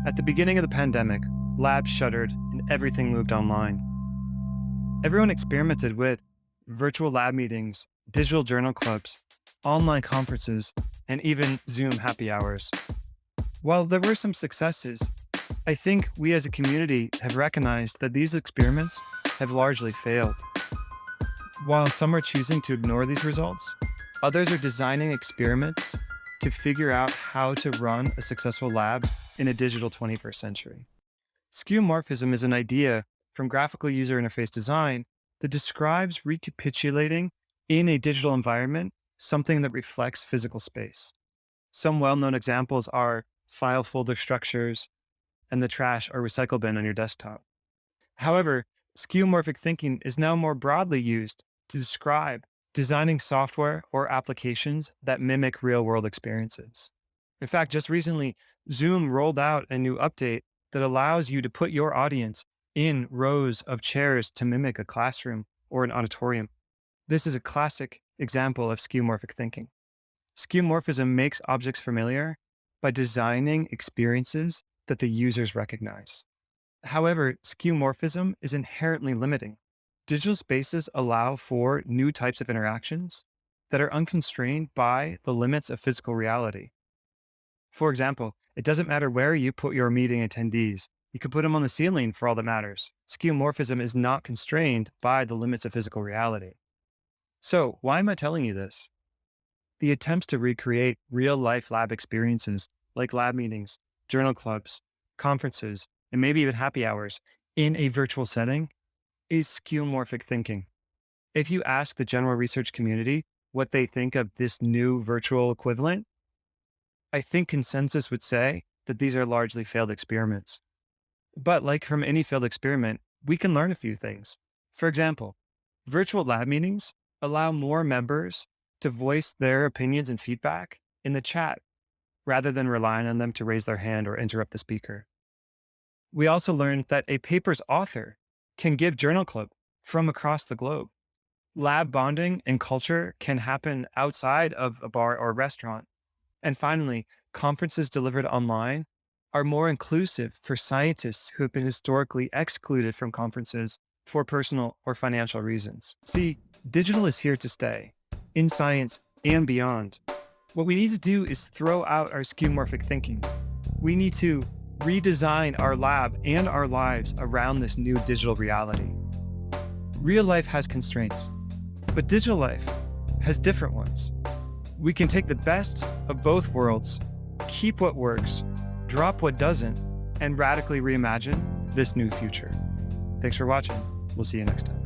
At the beginning of the pandemic, labs shuttered and everything moved online. Everyone experimented with virtual lab meetings, digital journal clubs, online conferences, and even Zoom happy hours. While there were some successes, I think we as a community have recognized that these experiments have largely failed. While some are choosing to ignore these results, others are designing experiments to figure out how to run a successful lab in a digital 21st century. Skeuomorphism is an idea from graphical user interface design that describes recapitulating in a digital environment something that reflects physical space. Some well-known examples are file folder structures and the trash or recycle bin on your desktop. However, skeuomorphic thinking is now more broadly used to describe designing software or applications that mimic real-world experiences. In fact, just recently, Zoom rolled out a new update that allows you to put your audience in rows of chairs to mimic a classroom or an auditorium. This is a classic example of skeuomorphic thinking. Skeuomorphism makes objects familiar by designing experiences that the users recognize. However, skeuomorphism is inherently limiting. Digital spaces allow for new types of interactions that are unconstrained by the limits of physical reality. For example, it doesn't matter where you put your meeting attendees. You can put them on the ceiling for all that matters. Skeuomorphism is not constrained by the limits of physical reality. So why am I telling you this? The attempts to recreate real-life lab experiences like lab meetings, journal clubs, conferences, and maybe even happy hours in a virtual setting is skeuomorphic thinking. If you ask the general research community what they think of this new virtual equivalent, I think consensus would say that these are largely failed experiments. But like from any failed experiment, we can learn a few things. For example, virtual lab meetings allow more members to voice their opinions and feedback in the chat rather than relying on them to raise their hand or interrupt the speaker. We also learned that a paper's author can give journal club from across the globe. Lab bonding and culture can happen outside of a bar or restaurant. And finally, conferences delivered online are more inclusive for scientists who have been historically excluded from conferences for personal or financial reasons. See, digital is here to stay, in science and beyond. What we need to do is throw out our skeuomorphic thinking. We need to redesign our lab and our lives around this new digital reality. Real life has constraints, but digital life has different ones. We can take the best of both worlds, keep what works, drop what doesn't, and radically reimagine this new future. Thanks for watching. We'll see you next time.